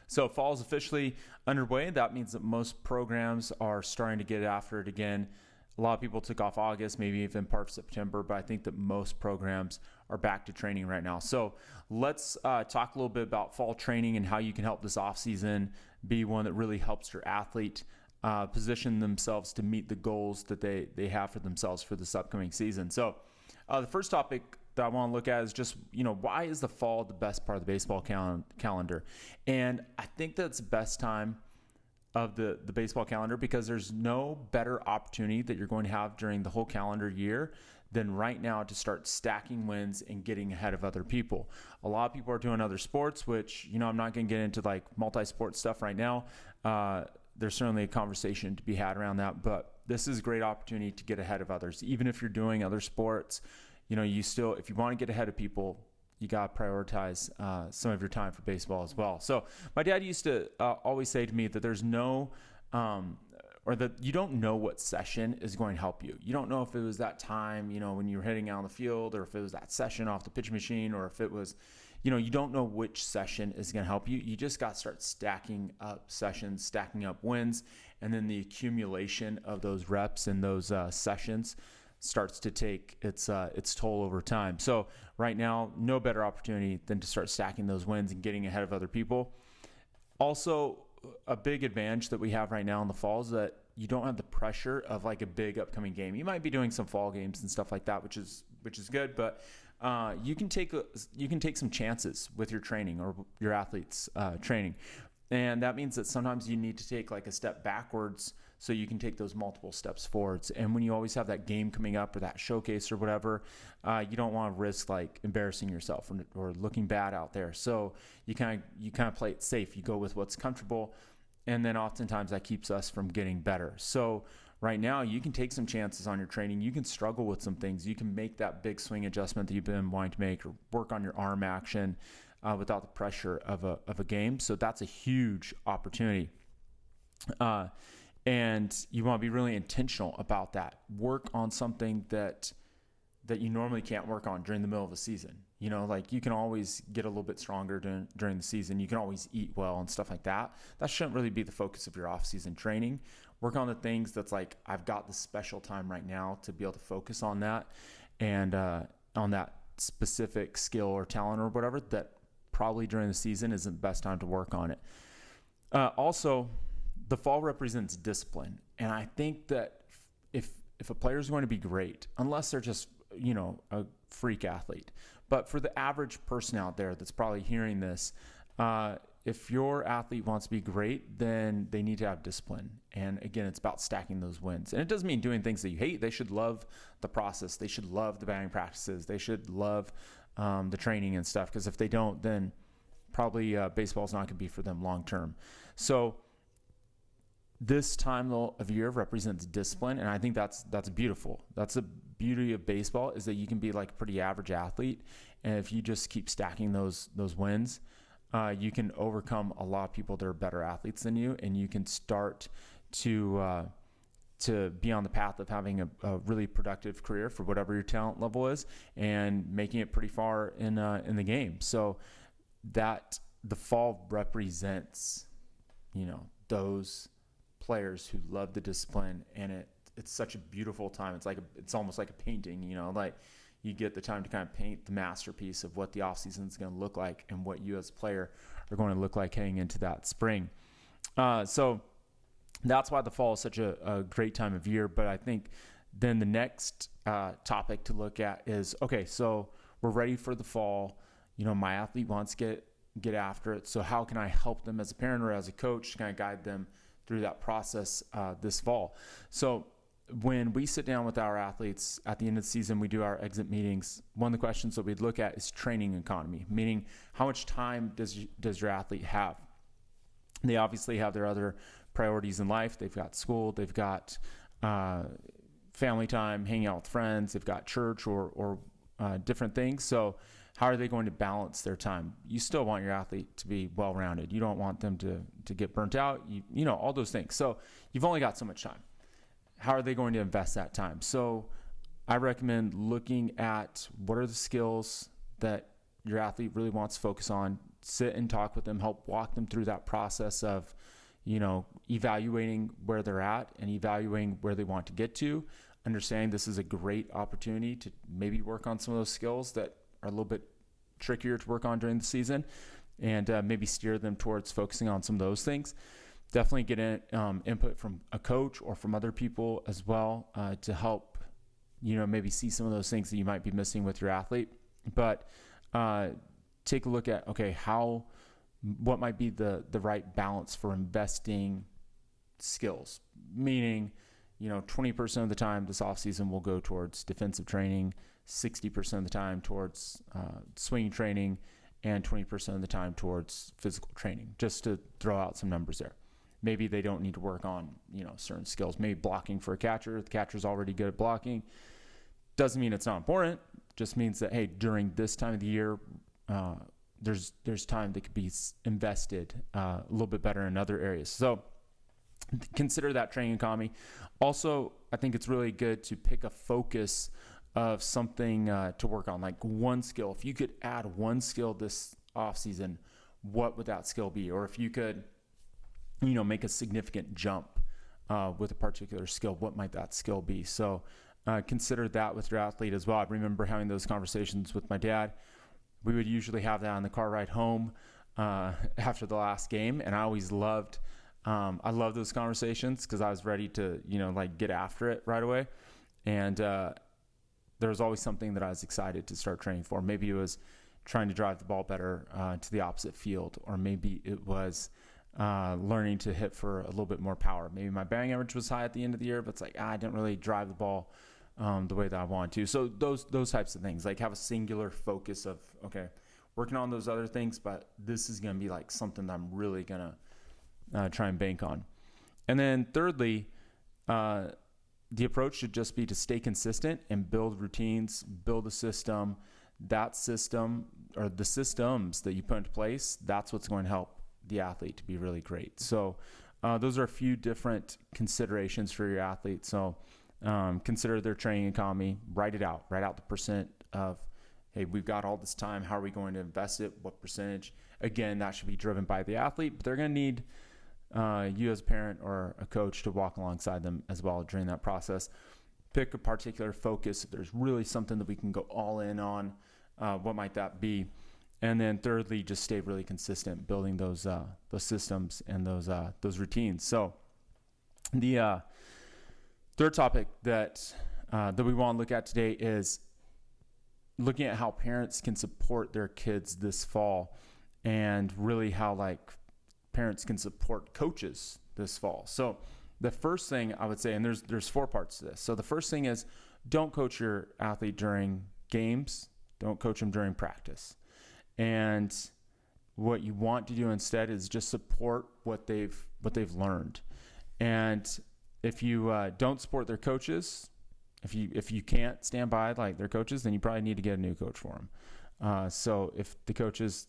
So fall is officially underway. That means that most programs are starting to get after it again. A lot of people took off August, maybe even part of September, but I think that most programs are back to training right now. So let's talk a little bit about fall training and how you can help this offseason be one that really helps your athlete position themselves to meet the goals that they have for themselves for this upcoming season. So the first topic that I want to look at is just, why is the fall the best part of the baseball calendar? And I think that's the best time of the baseball calendar because there's no better opportunity that you're going to have during the whole calendar year than right now to start stacking wins and getting ahead of other people. A lot of people are doing other sports, which, I'm not going to get into like multi-sport stuff right now. There's certainly a conversation to be had around that, but this is a great opportunity to get ahead of others. Even if you're doing other sports, you still, if you want to get ahead of people, you got to prioritize some of your time for baseball as well. So my dad used to always say to me that there's no, or that you don't know what session is going to help you. You don't know if it was that time, when you were heading out on the field, or if it was that session off the pitch machine, or if it was, you don't know which session is going to help you. You just got to start stacking up sessions, stacking up wins, and then the accumulation of those reps and those sessions starts to take its toll over time. So right now, no better opportunity than to start stacking those wins and getting ahead of other people. Also, a big advantage that we have right now in the fall is that you don't have the pressure of like a big upcoming game. You might be doing some fall games and stuff like that, which is good, but you can take some chances with your training or your athletes' training. And that means that sometimes you need to take like a step backwards so you can take those multiple steps forwards. And when you always have that game coming up or that showcase or whatever, you don't want to risk like embarrassing yourself or looking bad out there. So you kind of play it safe. You go with what's comfortable, and then oftentimes that keeps us from getting better. So right now you can take some chances on your training. You can struggle with some things. You can make that big swing adjustment that you've been wanting to make, or work on your arm action without the pressure of a game. So that's a huge opportunity. And you want to be really intentional about that. Work on something that you normally can't work on during the middle of the season. Like you can always get a little bit stronger during the season. You can always eat well and stuff like that. That shouldn't really be the focus of your off-season training. Work on the things that's like, I've got this special time right now to be able to focus on that, and on that specific skill or talent or whatever that probably during the season isn't the best time to work on it. Also, the fall represents discipline. And I think that if a player is going to be great, unless they're just, a freak athlete, but for the average person out there that's probably hearing this, if your athlete wants to be great, then they need to have discipline. And again, it's about stacking those wins. And it doesn't mean doing things that you hate. They should love the process. They should love the batting practices. They should love the training and stuff. Because if they don't, then probably baseball is not going to be for them long term. So this time of year represents discipline, and I think that's beautiful. That's the beauty of baseball, is that you can be like a pretty average athlete, and if you just keep stacking those wins, you can overcome a lot of people that are better athletes than you, and you can start to be on the path of having a really productive career for whatever your talent level is, and making it pretty far in the game. So that the fall represents, those players who love the discipline, and it's such a beautiful time. It's almost like a painting, like you get the time to kind of paint the masterpiece of what the off season is going to look like and what you as a player are going to look like heading into that spring. So that's why the fall is such a great time of year. But I think then the next topic to look at is, okay, so we're ready for the fall. My athlete wants to get after it. So how can I help them as a parent or as a coach to kind of guide them through that process this fall? So when we sit down with our athletes at the end of the season, we do our exit meetings. One of the questions that we'd look at is training economy, meaning how much time does your athlete have? They obviously have their other priorities in life. They've got school, they've got family time, hanging out with friends, they've got church or different things. So how are they going to balance their time? You still want your athlete to be well-rounded. You don't want them to get burnt out, all those things. So you've only got so much time. How are they going to invest that time? So I recommend looking at what are the skills that your athlete really wants to focus on sit and talk with them, help walk them through that process of, evaluating where they're at and evaluating where they want to get to, understanding this is a great opportunity to maybe work on some of those skills that are a little bit trickier to work on during the season, and maybe steer them towards focusing on some of those things. Definitely get input from a coach or from other people as well to help, maybe see some of those things that you might be missing with your athlete. But take a look at, what might be the right balance for investing skills, meaning, 20% of the time this offseason will go towards defensive training, 60% of the time towards swing training, and 20% of the time towards physical training, just to throw out some numbers there. Maybe they don't need to work on, certain skills. Maybe blocking for a catcher. The catcher's already good at blocking. Doesn't mean it's not important. Just means that, hey, during this time of the year, there's time that could be invested a little bit better in other areas. So consider that training economy. Also, I think it's really good to pick a focus of something to work on, like one skill. If you could add one skill this offseason, what would that skill be? Or if you could, make a significant jump with a particular skill, what might that skill be? So consider that with your athlete as well. I remember having those conversations with my dad. We would usually have that on the car ride home after the last game, and I always loved those conversations because I was ready to, get after it right away. And there was always something that I was excited to start training for. Maybe it was trying to drive the ball better to the opposite field, or maybe it was learning to hit for a little bit more power. Maybe my batting average was high at the end of the year, but it's like, I didn't really drive the ball the way that I wanted to. So those types of things, like have a singular focus of, working on those other things, but this is going to be like something that I'm really going to try and bank on. And then thirdly, the approach should just be to stay consistent and build routines, build a system. That system, or the systems that you put into place, that's what's going to help the athlete to be really great. So those are a few different considerations for your athlete. So consider their training economy, write out the percent of, hey, we've got all this time. How are we going to invest it? What percentage? Again, that should be driven by the athlete, but they're going to need you as a parent or a coach to walk alongside them as well during that process. Pick a particular focus. If there's really something that we can go all in on, what might that be? And then thirdly, just stay really consistent building those systems and those routines. So the third topic that we want to look at today is looking at how parents can support their kids this fall, and really how parents can support coaches this fall. So the first thing I would say, and there's 4 parts to this. So the first thing is, don't coach your athlete during games. Don't coach them during practice. And what you want to do instead is just support what they've learned. And if you don't support their coaches, if you can't stand by their coaches, then you probably need to get a new coach for them. So if the coaches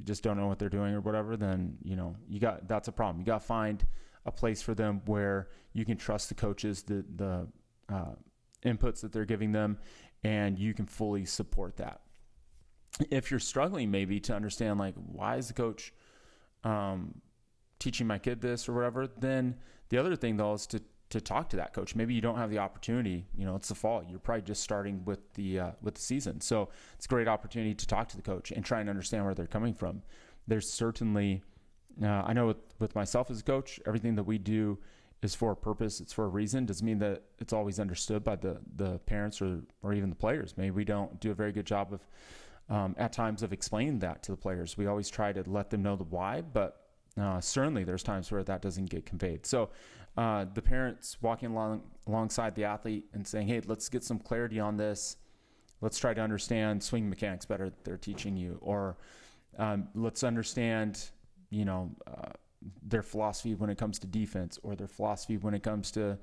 just don't know what they're doing or whatever, then that's a problem. You got to find a place for them where you can trust the coaches, the inputs that they're giving them, and you can fully support that. If you're struggling maybe to understand why is the coach teaching my kid this or whatever, then the other thing though is to talk to that coach. Maybe you don't have the opportunity, it's the fall. You're probably just starting with the season. So it's a great opportunity to talk to the coach and try and understand where they're coming from. There's certainly, I know with myself as a coach, everything that we do is for a purpose. It's for a reason. Doesn't mean that it's always understood by the parents or even the players. Maybe we don't do a very good job of, at times, of explaining that to the players. We always try to let them know the why, but certainly there's times where that doesn't get conveyed. So the parents walking alongside the athlete and saying, hey, let's get some clarity on this. Let's try to understand swing mechanics better that they're teaching you. Or let's understand, their philosophy when it comes to defense, or their philosophy when it comes to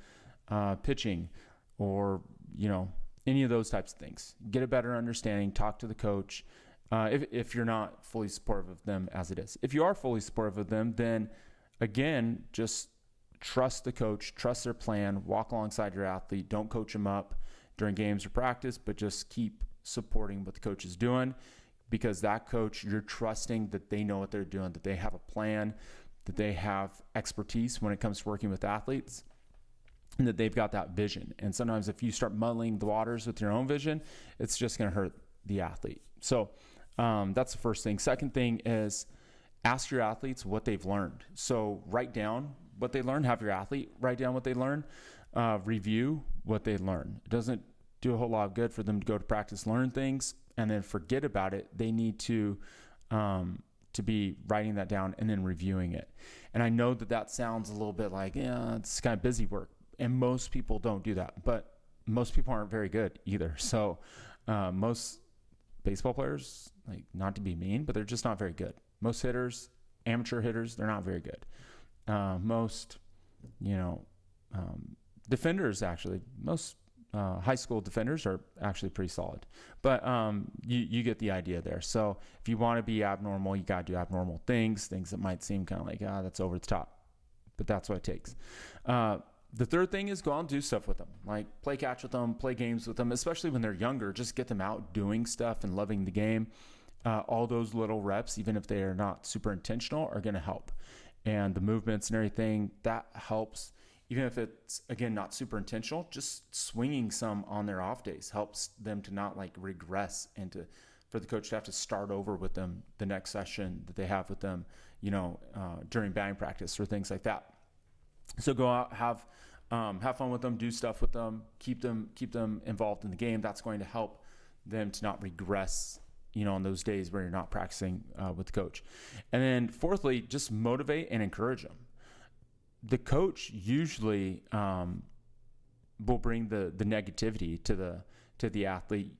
pitching, or, any of those types of things. Get a better understanding, talk to the coach, if you're not fully supportive of them as it is. If you are fully supportive of them, then again, just trust the coach, trust their plan, walk alongside your athlete. Don't coach them up during games or practice, but just keep supporting what the coach is doing. because that coach, you're trusting that they know what they're doing, that they have a plan, that they have expertise when it comes to working with athletes, and that they've got that vision. And sometimes if you start muddling the waters with your own vision, it's just going to hurt the athlete. So that's the first thing. Second thing is ask your athletes what they've learned. So write down what they learned. Have your athlete write down what they learned. Review what they learned. It doesn't do a whole lot of good for them to go to practice, learn things, and then forget about it. They need to be writing that down and then reviewing it. And I know that sounds a little bit like, yeah, it's kind of busy work. And most people don't do that, but most people aren't very good either. So most baseball players, like, not to be mean, but they're just not very good. Most hitters, amateur hitters, they're not very good. Most, defenders, actually, most high school defenders are actually pretty solid. But you get the idea there. So if you want to be abnormal, you got to do abnormal things that might seem kind of like, that's over the top. But that's what it takes. The third thing is go out and do stuff with them, like play catch with them, play games with them, especially when they're younger. Just get them out doing stuff and loving the game. All those little reps, even if they are not super intentional, are going to help. And the movements and everything, that helps. Even if it's, again, not super intentional, just swinging some on their off days helps them to not like regress and for the coach to have to start over with them the next session that they have with them, during batting practice or things like that. So go out, have fun with them, do stuff with them, keep them involved in the game. That's going to help them to not regress, on those days where you're not practicing with the coach. And then fourthly, just motivate and encourage them. The coach usually will bring the negativity to the athlete.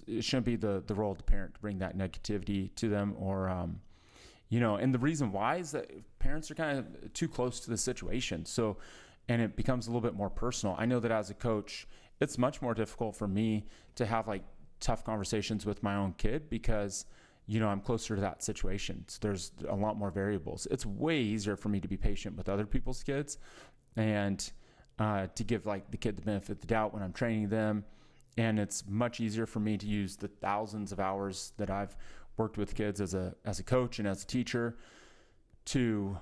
It shouldn't be the role of the parent to bring that negativity to them, or and the reason why is that parents are kind of too close to the situation. So, and it becomes a little bit more personal. I know that as a coach, it's much more difficult for me to have like tough conversations with my own kid because, I'm closer to that situation. So there's a lot more variables. It's way easier for me to be patient with other people's kids and to give like the kid the benefit of the doubt when I'm training them. And it's much easier for me to use the thousands of hours that I've worked with kids as a coach and as a teacher to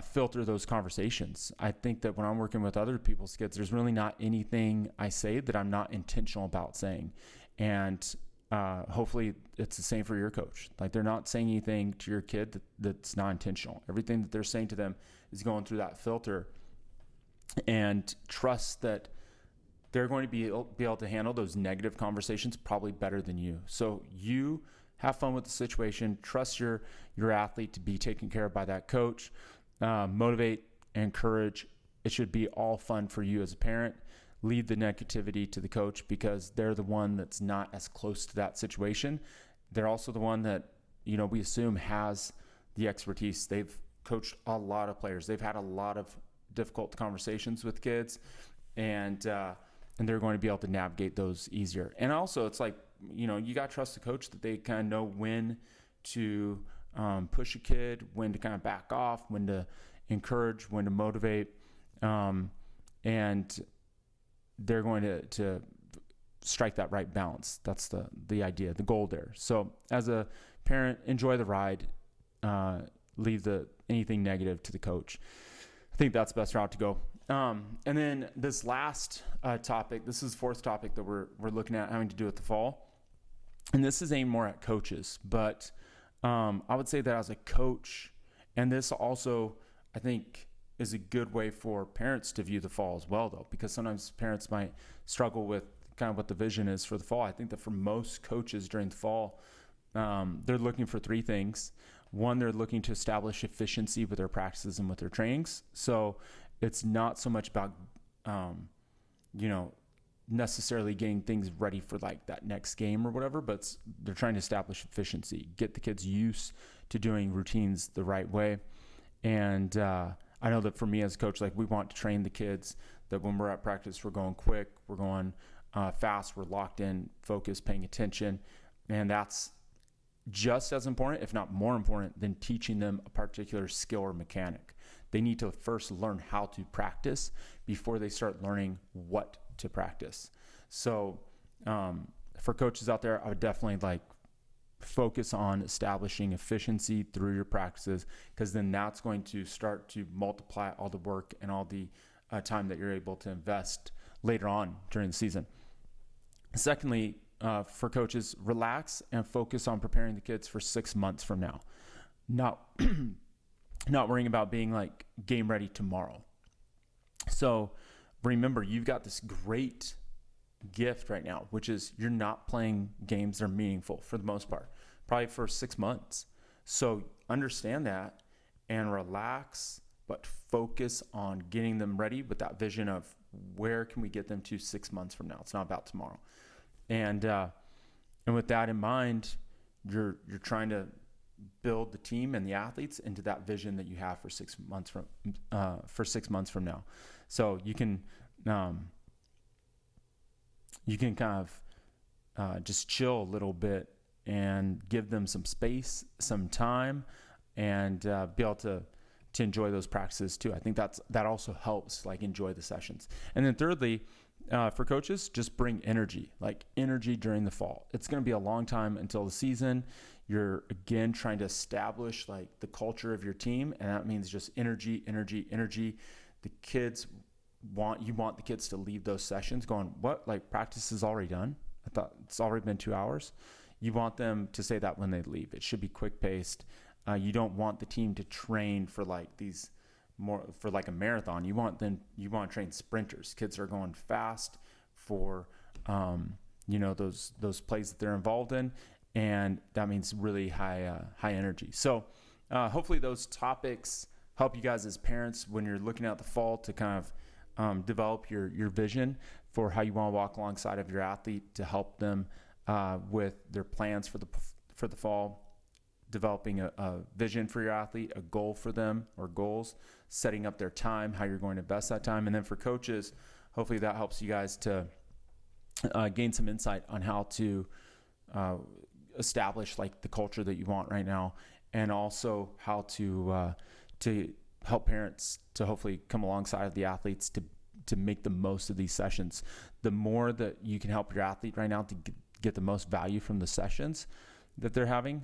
filter those conversations. I think that when I'm working with other people's kids, there's really not anything I say that I'm not intentional about saying. And hopefully it's the same for your coach. Like, they're not saying anything to your kid that's not intentional. Everything that they're saying to them is going through that filter, and trust that they're going to be able to handle those negative conversations probably better than you. So you have fun with the situation. Trust your athlete to be taken care of by that coach. Motivate, encourage. It should be all fun for you as a parent. Leave the negativity to the coach because they're the one that's not as close to that situation. They're also the one that, we assume has the expertise. They've coached a lot of players. They've had a lot of difficult conversations with kids, and they're going to be able to navigate those easier. And also, it's like, you got to trust the coach that they kind of know when to push a kid, when to kind of back off, when to encourage, when to motivate, and they're going to strike that right balance. That's the idea, the goal there. So as a parent, enjoy the ride, leave anything negative to the coach. I think that's the best route to go. And then this last topic, this is the fourth topic that we're looking at having to do with the fall. And this is aimed more at coaches, but I would say that as a coach, and this also, I think, is a good way for parents to view the fall as well, though, because sometimes parents might struggle with kind of what the vision is for the fall. I think that for most coaches during the fall, they're looking for three things. One, they're looking to establish efficiency with their practices and with their trainings. So it's not so much about, necessarily getting things ready for like that next game or whatever, but they're trying to establish efficiency, get the kids used to doing routines the right way. And I know that for me as a coach, like, we want to train the kids that when we're at practice, we're going quick, we're going fast, we're locked in, focused, paying attention. And that's just as important, if not more important, than teaching them a particular skill or mechanic. They need to first learn how to practice before they start learning what to practice. So for coaches out there, I would definitely focus on establishing efficiency through your practices, because then that's going to start to multiply all the work and all the time that you're able to invest later on during the season. Secondly, for coaches, relax and focus on preparing the kids for 6 months from now. Not worrying about being like game ready tomorrow. So remember, you've got this great gift right now, which is you're not playing games that are meaningful for the most part, probably for 6 months. So understand that and relax, but focus on getting them ready with that vision of where can we get them to 6 months from now. It's not about tomorrow. And with that in mind, you're trying to build the team and the athletes into that vision that you have for 6 months from now. So you can kind of just chill a little bit and give them some space, some time, and be able to enjoy those practices too. I think that also helps, like, enjoy the sessions. And then thirdly, for coaches, just bring energy during the fall. It's going to be a long time until the season. You're, again, trying to establish like the culture of your team, and that means just energy. The kids you want the kids to leave those sessions going, what, like, practice is already done? I thought it's already been 2 hours. You want them to say that when they leave. It should be quick paced. You don't want the team to train for like a marathon. You want to train sprinters. Kids are going fast for those plays that they're involved in, and that means really high energy. So hopefully those topics help you guys as parents when you're looking at the fall to kind of develop your vision for how you want to walk alongside of your athlete to help them with their plans for the fall, developing a vision for your athlete, a goal for them or goals, setting up their time, how you're going to invest that time. And then for coaches, hopefully that helps you guys to gain some insight on how to establish like the culture that you want right now, and also how to help parents to hopefully come alongside of the athletes to make the most of these sessions. The more that you can help your athlete right now to get the most value from the sessions that they're having,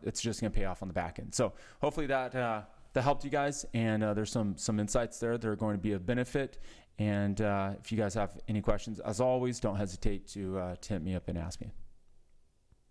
it's just going to pay off on the back end. So hopefully that helped you guys, and there's some insights there that are going to be of benefit. And if you guys have any questions, as always, don't hesitate to hit me up and ask me.